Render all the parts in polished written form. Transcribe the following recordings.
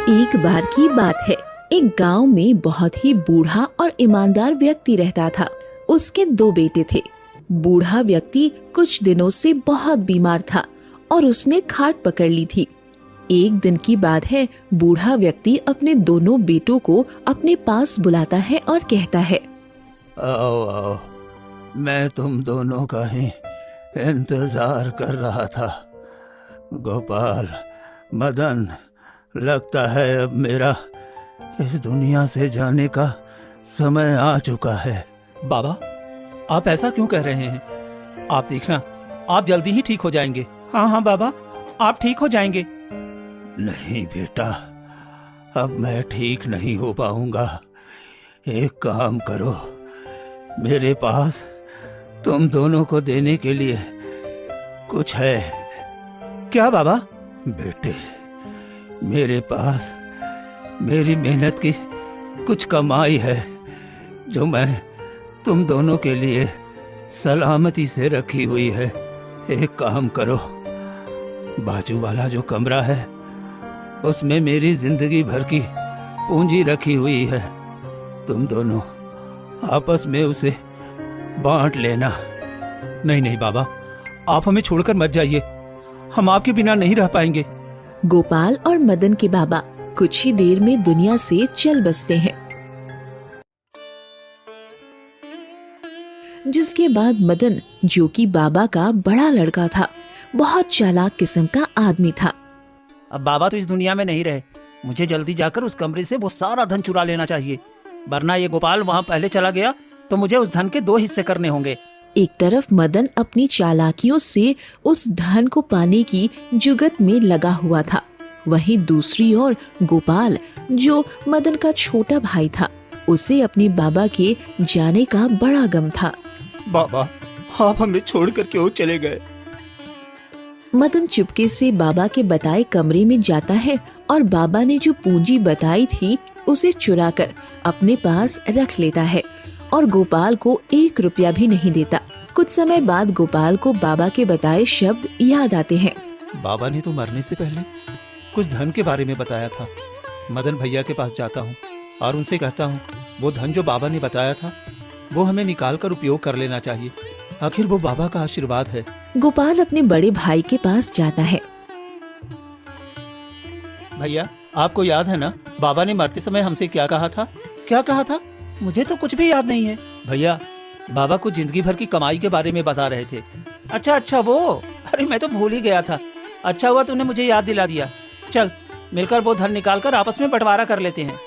एक बार की बात है, एक गांव में बहुत ही बूढ़ा और ईमानदार व्यक्ति रहता था। उसके दो बेटे थे। बूढ़ा व्यक्ति कुछ दिनों से बहुत बीमार था और उसने खाट पकड़ ली थी। एक दिन की बात है, बूढ़ा व्यक्ति अपने दोनों बेटों को अपने पास बुलाता है और कहता है, आओ आओ, मैं तुम दोनों का ही इंतजार कर रहा था। गोपाल, मदन, लगता है अब मेरा इस दुनिया से जाने का समय आ चुका है। बाबा, आप ऐसा क्यों कह रहे हैं? आप देखना, आप जल्दी ही ठीक हो जाएंगे। हाँ हाँ बाबा, आप ठीक हो जाएंगे। नहीं बेटा, अब मैं ठीक नहीं हो पाऊंगा। एक काम करो, मेरे पास तुम दोनों को देने के लिए कुछ है। क्या बाबा? बेटे, मेरे पास मेरी मेहनत की कुछ कमाई है जो मैं तुम दोनों के लिए सलामती से रखी हुई है। एक काम करो, बाजू वाला जो कमरा है उसमें मेरी जिंदगी भर की पूंजी रखी हुई है। तुम दोनों आपस में उसे बांट लेना। नहीं नहीं बाबा, आप हमें छोड़कर मत जाइए, हम आपके बिना नहीं रह पाएंगे। गोपाल और मदन के बाबा कुछ ही देर में दुनिया से चल बसते हैं। जिसके बाद मदन, जो कि बाबा का बड़ा लड़का था, बहुत चालाक किस्म का आदमी था। अब बाबा तो इस दुनिया में नहीं रहे, मुझे जल्दी जाकर उस कमरे से वो सारा धन चुरा लेना चाहिए, वरना ये गोपाल वहाँ पहले चला गया तो मुझे उस धन के 2 हिस्से करने होंगे। एक तरफ मदन अपनी चालाकियों से उस धन को पाने की जुगत में लगा हुआ था, वहीं दूसरी ओर गोपाल, जो मदन का छोटा भाई था, उसे अपने बाबा के जाने का बड़ा गम था। बाबा, आप हमें छोड़कर क्यों चले गए? मदन चुपके से बाबा के बताए कमरे में जाता है और बाबा ने जो पूंजी बताई थी उसे चुराकर अपने पास रख लेता है और गोपाल को 1 रुपया भी नहीं देता। कुछ समय बाद गोपाल को बाबा के बताए शब्द याद आते हैं। बाबा ने तो मरने से पहले कुछ धन के बारे में बताया था। मदन भैया के पास जाता हूँ और उनसे कहता हूँ वो धन जो बाबा ने बताया था वो हमें निकाल कर उपयोग कर लेना चाहिए, आखिर वो बाबा का आशीर्वाद है। गोपाल अपने बड़े भाई के पास जाता है। भैया, आपको याद है ना, बाबा ने मरते समय हमसे क्या कहा था? क्या कहा था? मुझे तो कुछ भी याद नहीं है। भैया, बाबा को जिंदगी भर की कमाई के बारे में बता रहे थे। अच्छा वो, अरे मैं तो भूल ही गया था। अच्छा हुआ तूने मुझे याद दिला दिया। चल मिलकर वो धन निकाल कर आपस में बंटवारा कर लेते हैं।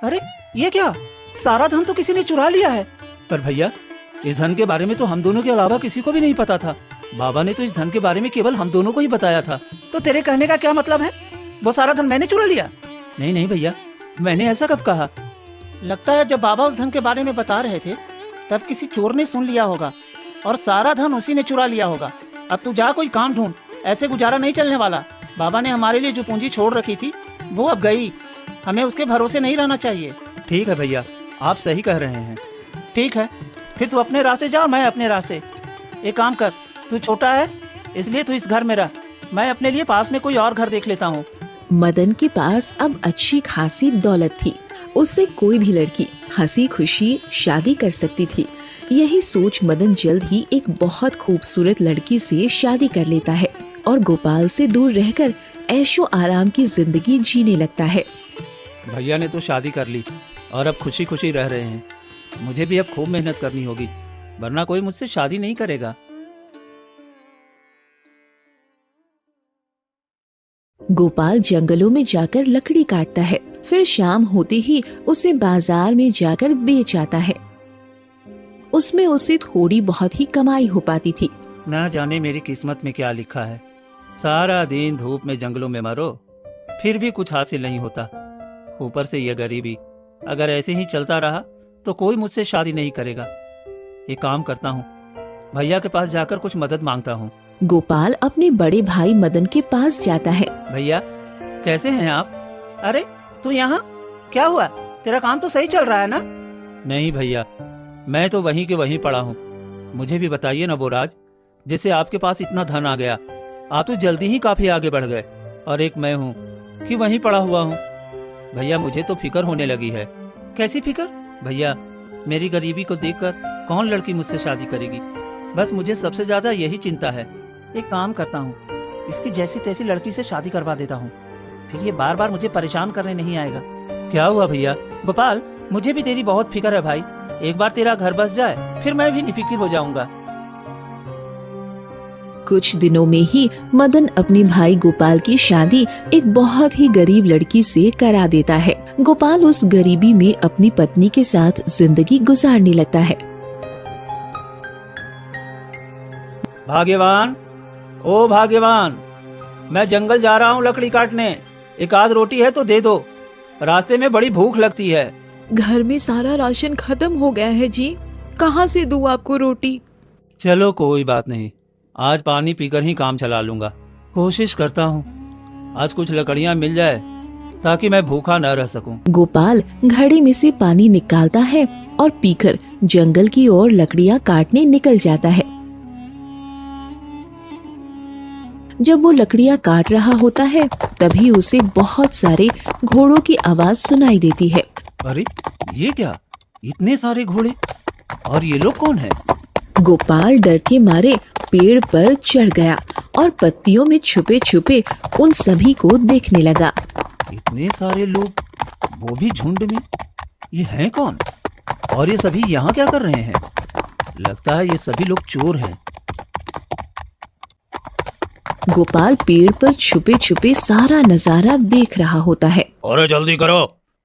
अरे ये क्या, सारा धन तो किसी ने चुरा लिया है। पर भैया, इस धन के बारे में तो हम दोनों के अलावा किसी को भी नहीं पता था। बाबा ने तो इस धन के बारे में केवल हम दोनों को ही बताया था। तो तेरे कहने का क्या मतलब है? वो सारा धन मैंने चुरा लिया? नहीं नहीं भैया, मैंने ऐसा कब कहा? लगता है जब बाबा उस धन के बारे में बता रहे थे तब किसी चोर ने सुन लिया होगा और सारा धन उसी ने चुरा लिया होगा। अब तू जा कोई काम ढूंढ, ऐसे गुजारा नहीं चलने वाला। बाबा ने हमारे लिए जो पूंजी छोड़ रखी थी वो अब गई, हमें उसके भरोसे नहीं रहना चाहिए। ठीक है भैया, आप सही कह रहे हैं। ठीक है, फिर तू अपने रास्ते जा और मैं अपने रास्ते। एक काम कर, तू छोटा है इसलिए तू इस घर में रह, मैं अपने लिए पास में कोई और घर देख लेता हूँ। मदन के पास अब अच्छी खासी दौलत थी, उससे कोई भी लड़की हंसी खुशी शादी कर सकती थी। यही सोच मदन जल्द ही एक बहुत खूबसूरत लड़की से शादी कर लेता है और गोपाल से दूर रहकर ऐशो आराम की जिंदगी जीने लगता है। भैया ने तो शादी कर ली और अब खुशी खुशी रह रहे हैं। मुझे भी अब खूब मेहनत करनी होगी, वरना कोई मुझसे शादी नहीं करेगा। गोपाल जंगलों में जाकर लकड़ी काटता है, फिर शाम होते ही उसे बाजार में जाकर बेच आता है। उसमें उसे थोड़ी बहुत ही कमाई हो पाती थी। ना जाने मेरी किस्मत में क्या लिखा है, सारा दिन धूप में जंगलों में मरो फिर भी कुछ हासिल नहीं होता। ऊपर से यह गरीबी, अगर ऐसे ही चलता रहा तो कोई मुझसे शादी नहीं करेगा। एक काम करता हूँ, भैया के पास जाकर कुछ मदद मांगता हूँ। गोपाल अपने बड़े भाई मदन के पास जाता है। भैया, कैसे हैं आप? अरे तू यहाँ, क्या हुआ? तेरा काम तो सही चल रहा है ना? नहीं भैया, मैं तो वहीं के वहीं पड़ा हूँ। मुझे भी बताइए ना वो राज, जिससे आपके पास इतना धन आ गया आप तो जल्दी ही काफी आगे बढ़ गए, और एक मैं हूँ कि वहीं पड़ा हुआ हूँ। भैया मुझे तो फिक्र होने लगी है। कैसी फिक्र? भैया मेरी गरीबी को देखकर कौन लड़की मुझसे शादी करेगी? बस मुझे सबसे ज्यादा यही चिंता है। एक काम करता हूँ, इसकी जैसी तैसी लड़की से शादी करवा देता हूँ, फिर ये बार बार मुझे परेशान करने नहीं आएगा। क्या हुआ भैया? गोपाल, मुझे भी तेरी बहुत फिक्र है भाई। एक बार तेरा घर बस जाए फिर मैं भी निफिक्र हो जाऊंगा। कुछ दिनों में ही मदन अपने भाई गोपाल की शादी एक बहुत ही गरीब लड़की से करा देता है। गोपाल उस गरीबी में अपनी पत्नी के साथ जिंदगी गुजारने लगता है। भाग्यवान, ओ भाग्यवान, मैं जंगल जा रहा हूँ लकड़ी काटने। एक आध रोटी है तो दे दो, रास्ते में बड़ी भूख लगती है। घर में सारा राशन खत्म हो गया है जी, कहाँ से दूँ आपको रोटी? चलो कोई बात नहीं, आज पानी पीकर ही काम चला लूंगा। कोशिश करता हूँ आज कुछ लकड़ियाँ मिल जाए ताकि मैं भूखा न रह सकूं। गोपाल घड़े में से पानी निकालता है और पीकर जंगल की ओर लकड़ियाँ काटने निकल जाता है। जब वो लकड़ियाँ काट रहा होता है तभी उसे बहुत सारे घोड़ों की आवाज सुनाई देती है। अरे ये क्या, इतने सारे घोड़े, और ये लोग कौन है? गोपाल डर के मारे पेड़ पर चढ़ गया और पत्तियों में छुपे छुपे उन सभी को देखने लगा। इतने सारे लोग, वो भी झुंड में, ये हैं कौन? और ये सभी यहाँ क्या कर रहे हैं? लगता है ये सभी लोग चोर हैं। गोपाल पेड़ पर छुपे छुपे सारा नजारा देख रहा होता है। अरे जल्दी करो,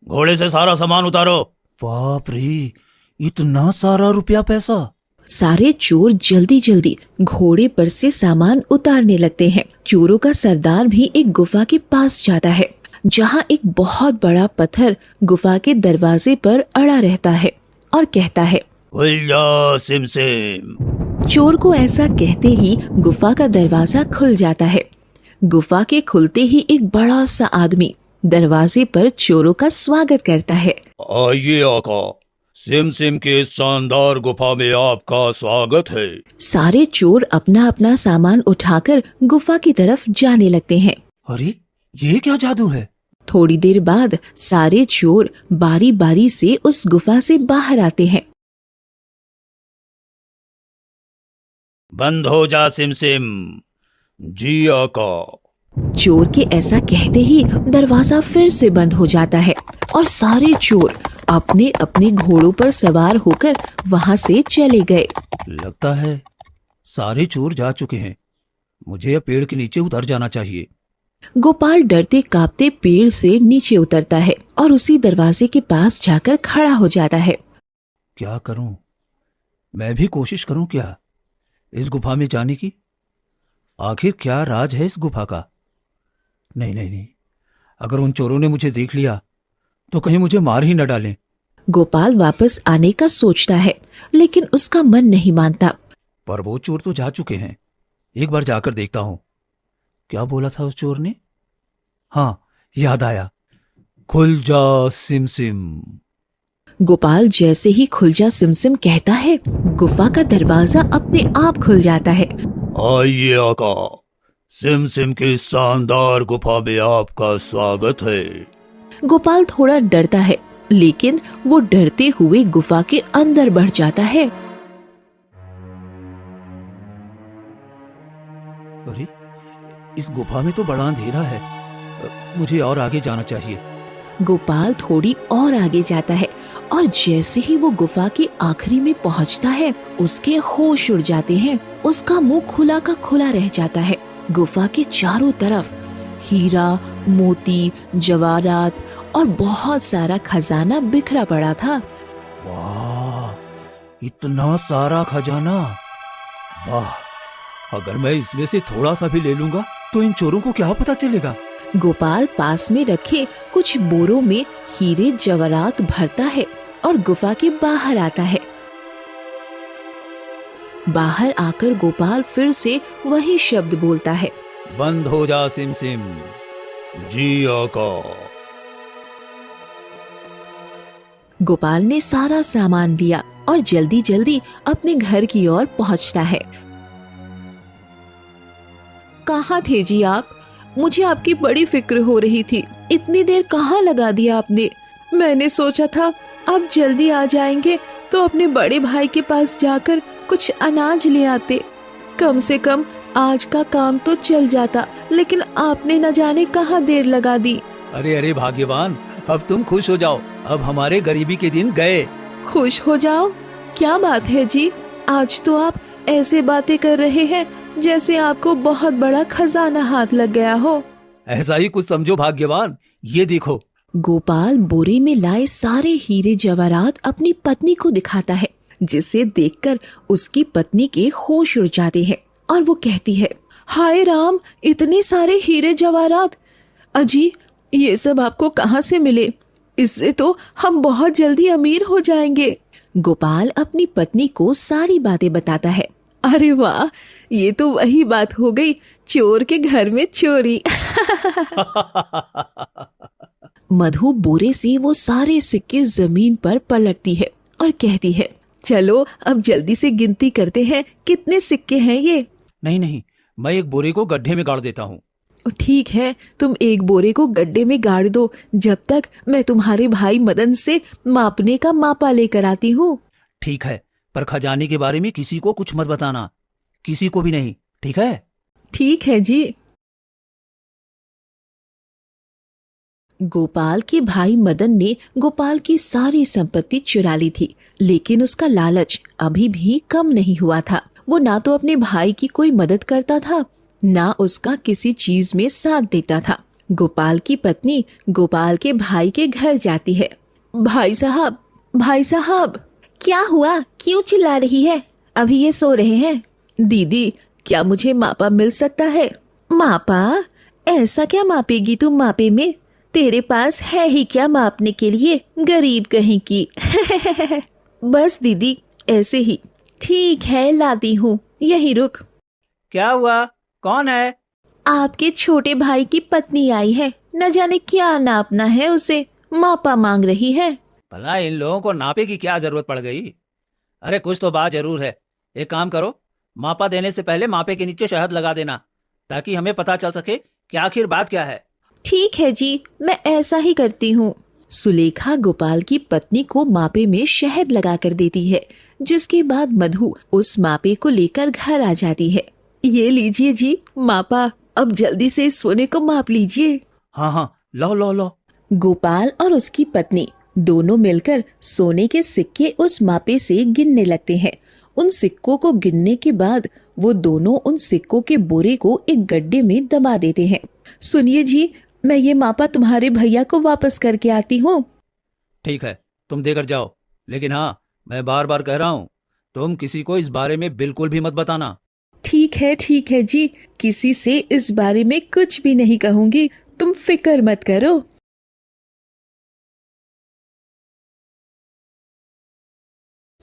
घोड़े से सारा सामान उतारो। बाप रे, इतना सारा रुपया पैसा! सारे चोर जल्दी जल्दी घोड़े पर से सामान उतारने लगते हैं। चोरों का सरदार भी एक गुफा के पास जाता है जहाँ एक बहुत बड़ा पत्थर गुफा के दरवाजे पर अड़ा रहता है और कहता है, खुल जा सिमसिम। चोर को ऐसा कहते ही गुफा का दरवाजा खुल जाता है। गुफा के खुलते ही एक बड़ा सा आदमी दरवाजे पर चोरों का स्वागत करता है। आइए आका, सिमसिम के इस शानदार गुफा में आपका स्वागत है। सारे चोर अपना अपना सामान उठाकर गुफा की तरफ जाने लगते हैं। अरे ये क्या जादू है? थोड़ी देर बाद सारे चोर बारी बारी से उस गुफा से बाहर आते हैं। बंद हो जा सिमसिम। जी आका। चोर के ऐसा कहते ही दरवाजा फिर से बंद हो जाता है और सारे चोर अपने अपने घोड़ों पर सवार होकर वहां से चले गए। लगता है सारे चोर जा चुके हैं। मुझे अब पेड़ के नीचे उतर जाना चाहिए। गोपाल डरते कांपते पेड़ से नीचे उतरता है और उसी दरवाजे के पास जाकर खड़ा हो जाता है। क्या करूं? मैं भी कोशिश करूं क्या इस गुफा में जाने की? आखिर क्या राज है इस गुफा का? नहीं नहीं नहीं, अगर उन चोरों ने मुझे देख लिया तो कहीं मुझे मार ही न डालें। गोपाल वापस आने का सोचता है लेकिन उसका मन नहीं मानता। पर वो चोर तो जा चुके हैं, एक बार जाकर देखता हूं। क्या बोला था उस चोर ने? हाँ, याद आया, खुल जा सिमसिम। गोपाल जैसे ही खुल जा सिमसिम कहता है, गुफा का दरवाजा अपने आप खुल जाता है। आइए आका, सिमसिम की शानदार गुफा में आपका स्वागत है। गोपाल थोड़ा डरता है लेकिन वो डरते हुए गुफा के अंदर बढ़ जाता है। अरे इस गुफा में तो बड़ा अंधेरा है, मुझे और आगे जाना चाहिए। गोपाल थोड़ी और आगे जाता है और जैसे ही वो गुफा के आखिरी में पहुंचता है उसके होश उड़ जाते हैं। उसका मुंह खुला का खुला रह जाता है। गुफा के चारों तरफ हीरा, मोती, जवाहरात और बहुत सारा खजाना बिखरा पड़ा था। वाह, इतना सारा खजाना! वाह, अगर मैं इसमें से थोड़ा सा भी ले लूंगा तो इन चोरों को क्या पता चलेगा? गोपाल पास में रखे कुछ बोरों में हीरे जवाहरात भरता है और गुफा के बाहर आता है। बाहर आकर गोपाल फिर से वही शब्द बोलता है, बंद हो जा सिमसिम। जी आका। गोपाल ने सारा सामान दिया और जल्दी जल्दी अपने घर की ओर पहुंचता है। कहाँ थे जी आप? मुझे आपकी बड़ी फिक्र हो रही थी। इतनी देर कहाँ लगा दिया आपने? मैंने सोचा था आप जल्दी आ जाएंगे तो अपने बड़े भाई के पास जाकर कुछ अनाज ले आते। कम से कम आज का काम तो चल जाता, लेकिन आपने न जाने कहाँ देर लगा दी। अरे अरे भाग्यवान, अब तुम खुश हो जाओ, अब हमारे गरीबी के दिन गए। खुश हो जाओ? क्या बात है जी, आज तो आप ऐसे बातें कर रहे हैं जैसे आपको बहुत बड़ा खजाना हाथ लग गया हो। ऐसा ही कुछ समझो भाग्यवान, ये देखो। गोपाल बोरे में लाए सारे हीरे जवाहरात अपनी पत्नी को दिखाता है, जिसे देखकर उसकी पत्नी के होश उड़ जाते हैं और वो कहती है, हाय राम, इतने सारे हीरे जवाहरात! अजी, ये सब आपको कहाँ से मिले? इससे तो हम बहुत जल्दी अमीर हो जाएंगे। गोपाल अपनी पत्नी को सारी बातें बताता है। अरे वाह, ये तो वही बात हो गई, चोर के घर में चोरी। मधु बोरे से वो सारे सिक्के जमीन पर पलटती है और कहती है, चलो अब जल्दी से गिनती करते हैं, कितने सिक्के हैं ये? नहीं नहीं, मैं एक बोरे को गड्ढे में गाड़ देता हूँ। ठीक है, तुम एक बोरे को गड्ढे में गाड़ दो, जब तक मैं तुम्हारे भाई मदन से मापने का मापा लेकर आती हूँ। ठीक है, पर खजाने के बारे में किसी को कुछ मत बताना, किसी को भी नहीं, ठीक है? ठीक है जी। गोपाल के भाई मदन ने गोपाल की सारी संपत्ति चुरा ली थी, लेकिन उसका लालच अभी भी कम नहीं हुआ था। वो ना तो अपने भाई की कोई मदद करता था, ना उसका किसी चीज में साथ देता था। गोपाल की पत्नी गोपाल के भाई के घर जाती है। भाई साहब, भाई साहब! क्या हुआ, क्यों चिल्ला रही है? अभी ये सो रहे हैं। दीदी, क्या मुझे मापा मिल सकता है? मापा? ऐसा क्या मापेगी तुम मापे में? तेरे पास है ही क्या मापने के लिए, गरीब कहीं की। बस दीदी, ऐसे ही। ठीक है, लाती हूँ, यही रुक। क्या हुआ, कौन है? आपके छोटे भाई की पत्नी आई है, न जाने क्या नापना है उसे, मापा मांग रही है। भला इन लोगों को नापे की क्या जरूरत पड़ गई? अरे कुछ तो बात जरूर है। एक काम करो, मापा देने से पहले मापे के नीचे शहद लगा देना, ताकि हमें पता चल सके कि आखिर बात क्या है। ठीक है जी, मैं ऐसा ही करती हूँ। सुलेखा गोपाल की पत्नी को मापे में शहद लगा कर देती है, जिसके बाद मधु उस मापे को लेकर घर आ जाती है। ये लीजिए जी मापा, अब जल्दी से इस सोने को माप लीजिए। हाँ हाँ, लो लो लो। गोपाल और उसकी पत्नी दोनों मिलकर सोने के सिक्के उस मापे से गिनने लगते हैं। उन सिक्कों को गिनने के बाद वो दोनों उन सिक्कों के बोरे को एक गड्ढे में दबा देते हैं। सुनिए जी, मैं ये मापा तुम्हारे भैया को वापस करके आती हूँ। ठीक है, तुम देकर जाओ, लेकिन हाँ, मैं बार बार कह रहा हूँ, तुम किसी को इस बारे में बिल्कुल भी मत बताना। ठीक है जी, किसी से इस बारे में कुछ भी नहीं कहूंगी, तुम फिक्र मत करो।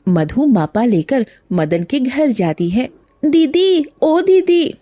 मधु मापा लेकर मदन के घर जाती है। दीदी, ओ दीदी।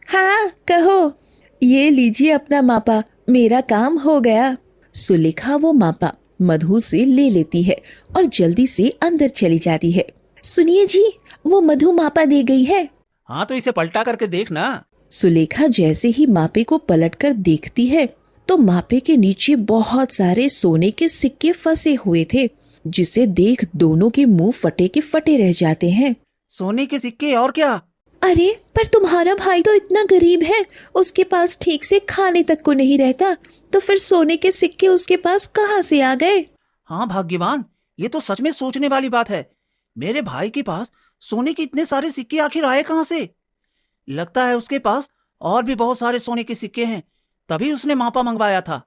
हाँ कहो। ये लीजिए अपना मापा, मेरा काम हो गया। सुलेखा वो मापा मधु से ले लेती है और जल्दी से अंदर चली जाती है। सुनिए जी, वो मधु मापा दे गई है। हाँ तो इसे पलटा करके देखना। सुलेखा जैसे ही मापे को पलटकर देखती है तो मापे के नीचे बहुत सारे सोने के सिक्के फंसे हुए थे, जिसे देख दोनों के मुंह फटे के फटे रह जाते हैं। सोने के सिक्के और क्या? अरे पर तुम्हारा भाई तो इतना गरीब है, उसके पास ठीक से खाने तक को नहीं रहता, तो फिर सोने के सिक्के उसके पास कहाँ से आ गए? हाँ भाग्यवान, ये तो सच में सोचने वाली बात है। मेरे भाई के पास सोने के इतने सारे सिक्के आखिर आए कहाँ से? लगता है उसके पास और भी बहुत सारे सोने के सिक्के हैं, तभी उसने मापा मंगवाया था।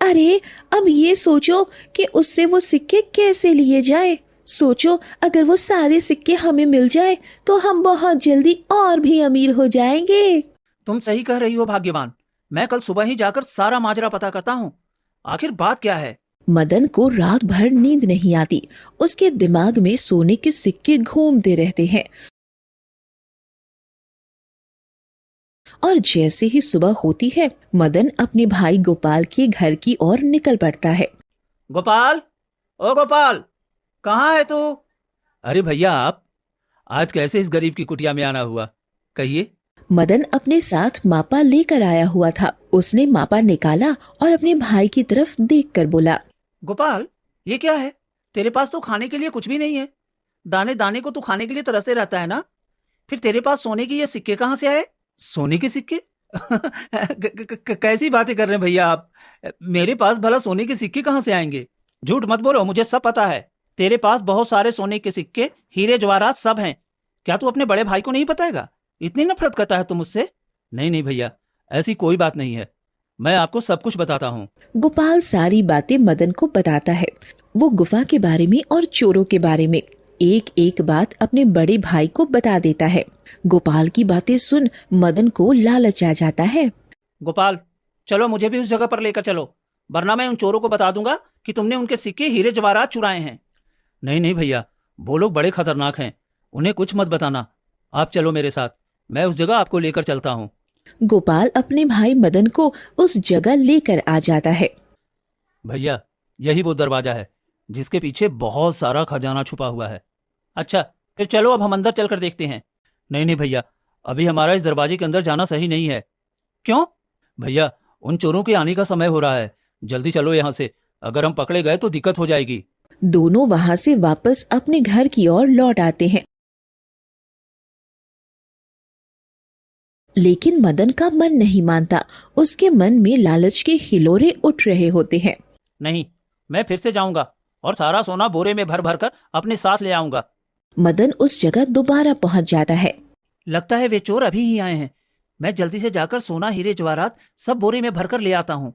अरे अब ये सोचो कि उससे वो सिक्के कैसे लिए जाए। सोचो, अगर वो सारे सिक्के हमें मिल जाए तो हम बहुत जल्दी और भी अमीर हो जाएंगे। तुम सही कह रही हो भाग्यवान, मैं कल सुबह ही जाकर सारा माजरा पता करता हूँ, आखिर बात क्या है। मदन को रात भर नींद नहीं आती, उसके दिमाग में सोने के सिक्के घूमते रहते हैं। और जैसे ही सुबह होती है, मदन अपने भाई गोपाल के घर की ओर निकल पड़ता है। गोपाल, ओ गोपाल, कहाँ है तू? अरे भैया, आप आज कैसे इस गरीब की कुटिया में आना हुआ, कहिए। मदन अपने साथ मापा लेकर आया हुआ था। उसने मापा निकाला और अपने भाई की तरफ देखकर बोला, गोपाल, ये क्या है? तेरे पास तो खाने के लिए कुछ भी नहीं है। दाने दाने को तू खाने के लिए तरसते रहता है ना? फिर तेरे पास सोने के ये सिक्के कहाँ से आए? सोने के सिक्के? कैसी बातें कर रहे हैं भैया आप? मेरे पास भला सोने के सिक्के कहाँ से आएंगे? झूठ मत बोलो, मुझे सब पता है। तेरे पास बहुत सारे सोने के सिक्के, हीरे जवाहरात सब हैं। क्या तू अपने बड़े भाई को नहीं बताएगा? इतनी नफरत करता है तू मुझसे? नहीं नहीं भैया, ऐसी कोई बात नहीं है, मैं आपको सब कुछ बताता हूँ। गोपाल सारी बातें मदन को बताता है। वो गुफा के बारे में और चोरों के बारे में एक एक बात अपने बड़े भाई को बता देता है। गोपाल की बातें सुन मदन को लालच आ जाता है। गोपाल, चलो मुझे भी उस जगह पर लेकर चलो, वरना मैं उन चोरों को बता दूंगा कि तुमने उनके सिक्के, हीरे जवाहरात चुराए हैं। नहीं नहीं भैया, वो लोग बड़े खतरनाक हैं, उन्हें कुछ मत बताना। आप चलो मेरे साथ, मैं उस जगह आपको लेकर चलता हूँ। गोपाल अपने भाई मदन को उस जगह लेकर आ जाता है। भैया, यही वो दरवाजा है जिसके पीछे बहुत सारा खजाना छुपा हुआ है। अच्छा, फिर चलो अब हम अंदर चलकर देखते हैं। नहीं नहीं भैया, अभी हमारा इस दरवाजे के अंदर जाना सही नहीं है। क्यों? भैया, उन चोरों के आने का समय हो रहा है, जल्दी चलो यहाँ से, अगर हम पकड़े गए तो दिक्कत हो जाएगी। दोनों वहाँ से वापस अपने घर की ओर लौट आते हैं। लेकिन मदन का मन नहीं मानता। उसके मन में लालच के हिलोरे उठ रहे होते हैं। नहीं, मैं फिर से जाऊंगा और सारा सोना बोरे में भर भर कर अपने साथ ले आऊंगा। मदन उस जगह दोबारा पहुंच जाता है। लगता है वे चोर अभी ही आए हैं। मैं जल्दी से जाकर सोना, हीरे जवाहरात सब बोरे में भरकर ले आता हूँ।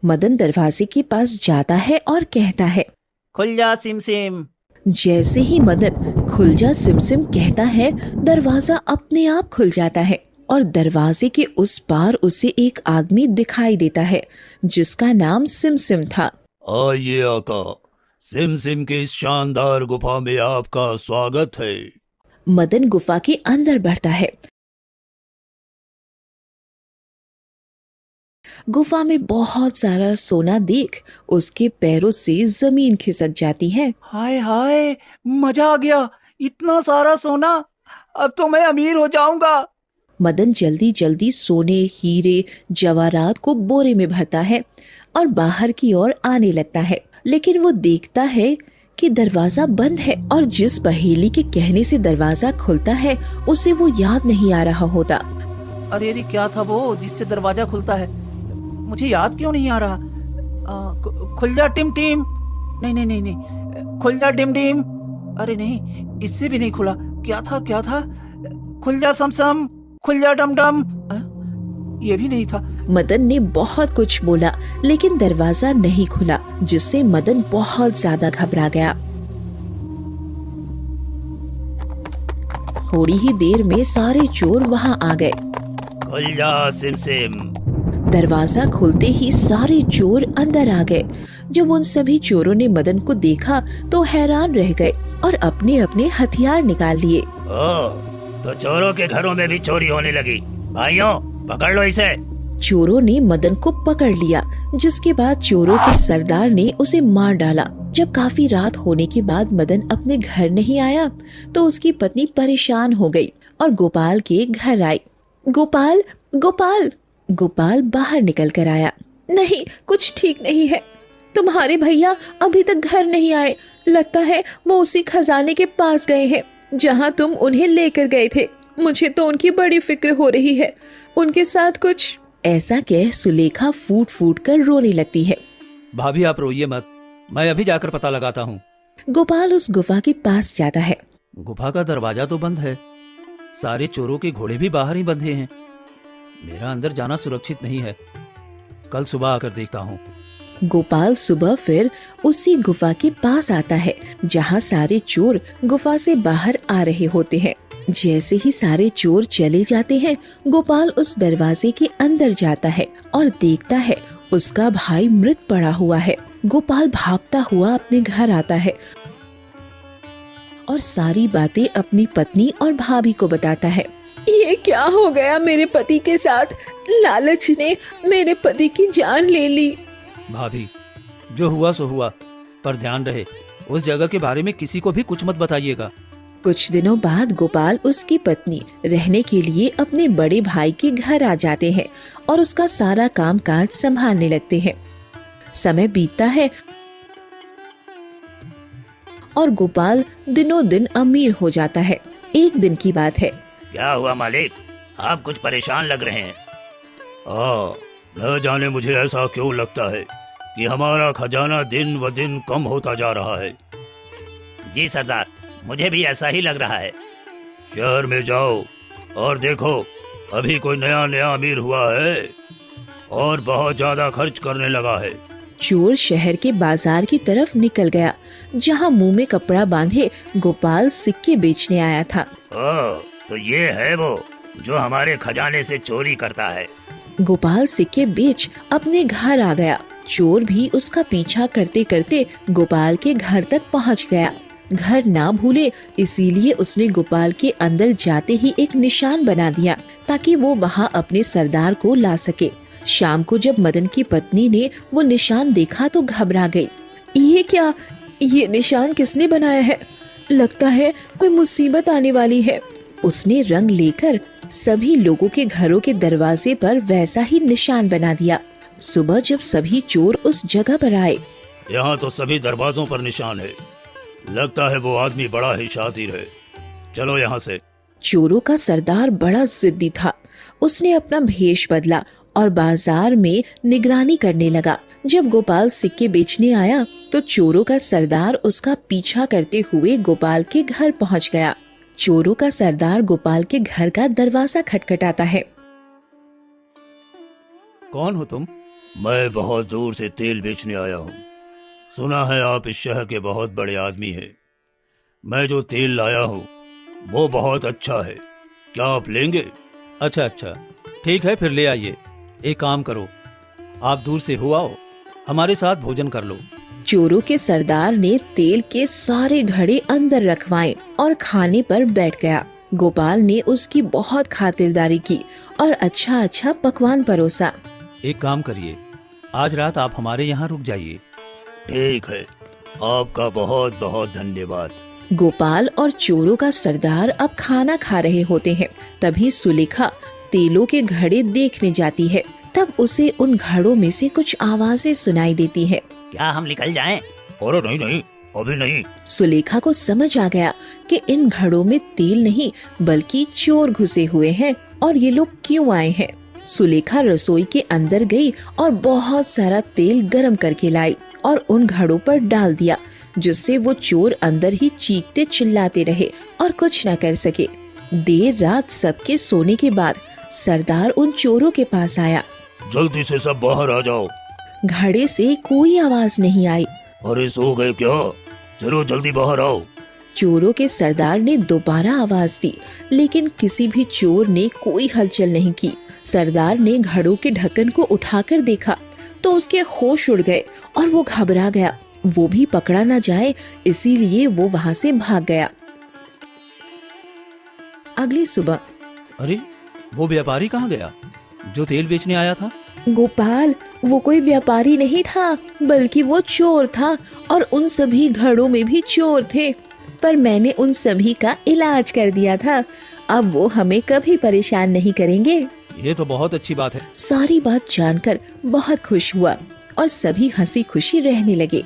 मदन दरवाजे के पास जाता है और कहता है, खुल जा सिमसिम। जैसे ही मदन खुल जा सिमसिम कहता है, दरवाजा अपने आप खुल जाता है और दरवाजे के उस पार उसे एक आदमी दिखाई देता है जिसका नाम सिमसिम था। आइए आका, सिमसिम के इस शानदार गुफा में आपका स्वागत है। मदन गुफा के अंदर बढ़ता है। गुफा में बहुत सारा सोना देख उसके पैरों से जमीन खिसक जाती है। हाय हाय, मजा आ गया, इतना सारा सोना, अब तो मैं अमीर हो जाऊंगा। मदन जल्दी जल्दी सोने, हीरे, जवाहरात को बोरे में भरता है और बाहर की ओर आने लगता है। लेकिन वो देखता है कि दरवाजा बंद है और जिस पहेली के कहने से दरवाजा खुलता है उसे वो याद नहीं आ रहा होता। अरे क्या था वो जिससे दरवाजा खुलता है? मुझे याद क्यों नहीं आ रहा? खुल जा टिम टिम। नहीं नहीं नहीं नहीं, खुल जा डिम डिम। अरे नहीं, इससे भी नहीं खुला। क्या था क्या था? खुल जा समसम, खुल जा डम डम। ये भी नहीं था। मदन ने बहुत कुछ बोला लेकिन दरवाजा नहीं खुला, जिससे मदन बहुत ज्यादा घबरा गया। थोड़ी ही देर में सारे चोर वहां आ गए। खुल जा सिमसिम। दरवाजा खुलते ही सारे चोर अंदर आ गए। जब उन सभी चोरों ने मदन को देखा तो हैरान रह गए और अपने अपने हथियार निकाल लिए। तो चोरों के घरों में भी चोरी होने लगी। भाइयों, पकड़ लो इसे। चोरों ने मदन को पकड़ लिया, जिसके बाद चोरों के सरदार ने उसे मार डाला। जब काफी रात होने के बाद मदन अपने घर नहीं आया तो उसकी पत्नी परेशान हो गई और गोपाल के घर आई। गोपाल, गोपाल। गोपाल बाहर निकल कर आया। नहीं, कुछ ठीक नहीं है। तुम्हारे भैया अभी तक घर नहीं आए। लगता है वो उसी खजाने के पास गए हैं जहाँ तुम उन्हें लेकर गए थे। मुझे तो उनकी बड़ी फिक्र हो रही है। उनके साथ कुछ। ऐसा कह सुलेखा फूट फूट कर रोने लगती है। भाभी, आप रोइए मत, मैं अभी जाकर पता लगाता हूँ। गोपाल उस गुफा के पास जाता है। गुफा का दरवाजा तो बंद है, सारे चोरों के घोड़े भी बाहर ही बंधे हैं। मेरा अंदर जाना सुरक्षित नहीं है। कल सुबह आकर देखता हूँ। गोपाल सुबह फिर उसी गुफा के पास आता है जहाँ सारे चोर गुफा से बाहर आ रहे होते हैं। जैसे ही सारे चोर चले जाते हैं, गोपाल उस दरवाजे के अंदर जाता है और देखता है उसका भाई मृत पड़ा हुआ है। गोपाल भागता हुआ अपने घर आता है और सारी बातें अपनी पत्नी और भाभी को बताता है। ये क्या हो गया मेरे पति के साथ? लालच ने मेरे पति की जान ले ली। भाभी, जो हुआ सो हुआ, पर ध्यान रहे उस जगह के बारे में किसी को भी कुछ मत बताइएगा। कुछ दिनों बाद गोपाल उसकी पत्नी रहने के लिए अपने बड़े भाई के घर आ जाते हैं और उसका सारा काम काज संभालने लगते हैं। समय बीतता है और गोपाल दिनों दिन अमीर हो जाता है। एक दिन की बात है। क्या हुआ मालिक, आप कुछ परेशान लग रहे हैं? न जाने मुझे ऐसा क्यों लगता है कि हमारा खजाना दिन व दिन कम होता जा रहा है। जी सरदार, मुझे भी ऐसा ही लग रहा है। शहर में जाओ और देखो, अभी कोई नया अमीर हुआ है और बहुत ज्यादा खर्च करने लगा है। चोर शहर के बाजार की तरफ निकल गया, जहाँ मुंह में कपड़ा बांधे गोपाल सिक्के बेचने आया था। तो ये है वो जो हमारे खजाने से चोरी करता है। गोपाल सिक्के बेच अपने घर आ गया। चोर भी उसका पीछा करते करते गोपाल के घर तक पहुंच गया। घर ना भूले इसीलिए उसने गोपाल के अंदर जाते ही एक निशान बना दिया ताकि वो वहां अपने सरदार को ला सके। शाम को जब मदन की पत्नी ने वो निशान देखा तो घबरा गई। ये क्या, ये निशान किसने बनाया है? लगता है कोई मुसीबत आने वाली है। उसने रंग लेकर सभी लोगों के घरों के दरवाजे पर वैसा ही निशान बना दिया। सुबह जब सभी चोर उस जगह पर आए, यहाँ तो सभी दरवाजों पर निशान है। लगता है वो आदमी बड़ा ही शातिर है। चलो यहाँ से। चोरों का सरदार बड़ा जिद्दी था। उसने अपना भेष बदला और बाजार में निगरानी करने लगा। जब गोपाल सिक्के बेचने आया तो चोरों का सरदार उसका पीछा करते हुए गोपाल के घर पहुंच गया। चोरों का सरदार गोपाल के घर का दरवाजा खटखटाता है। कौन हो तुम? मैं बहुत दूर से तेल बेचने आया हूँ। सुना है आप इस शहर के बहुत बड़े आदमी हैं। मैं जो तेल लाया हूँ वो बहुत अच्छा है। क्या आप लेंगे? अच्छा, ठीक है, फिर ले आइए। एक काम करो, आप दूर से हो आओ, हमारे साथ भोजन कर लो। चोरों के सरदार ने तेल के सारे घड़े अंदर रखवाए और खाने पर बैठ गया। गोपाल ने उसकी बहुत खातिरदारी की और अच्छा पकवान परोसा। एक काम करिए, आज रात आप हमारे यहाँ रुक जाइए। ठीक है, आपका बहुत बहुत धन्यवाद। गोपाल और चोरों का सरदार अब खाना खा रहे होते हैं। तभी सुलेखा तेलों के घड़े देखने जाती है। तब उसे उन घड़ों में से कुछ आवाजें सुनाई देती है। क्या हम निकल जाएं? अरे नहीं, अभी नहीं। सुलेखा को समझ आ गया कि इन घड़ों में तेल नहीं बल्कि चोर घुसे हुए हैं और ये लोग क्यों आए हैं। सुलेखा रसोई के अंदर गई और बहुत सारा तेल गरम करके लाई और उन घड़ों पर डाल दिया, जिससे वो चोर अंदर ही चीखते चिल्लाते रहे और कुछ न कर सके। देर रात सबके सोने के बाद सरदार उन चोरों के पास आया। जल्दी से सब बाहर आ जाओ। घड़े से कोई आवाज नहीं आई। अरे सो गए क्या? चलो जल्दी बाहर आओ। चोरों के सरदार ने दोबारा आवाज दी, लेकिन किसी भी चोर ने कोई हलचल नहीं की। सरदार ने घड़ों के ढक्कन को उठाकर देखा तो उसके होश उड़ गए और वो घबरा गया। वो भी पकड़ा न जाए इसीलिए वो वहाँ से भाग गया। अगली सुबह, अरे वो व्यापारी कहाँ गया जो तेल बेचने आया था? गोपाल, वो कोई व्यापारी नहीं था बल्कि वो चोर था और उन सभी घड़ों में भी चोर थे, पर मैंने उन सभी का इलाज कर दिया था। अब वो हमें कभी परेशान नहीं करेंगे। ये तो बहुत अच्छी बात है। सारी बात जानकर बहुत खुश हुआ और सभी हंसी खुशी रहने लगे।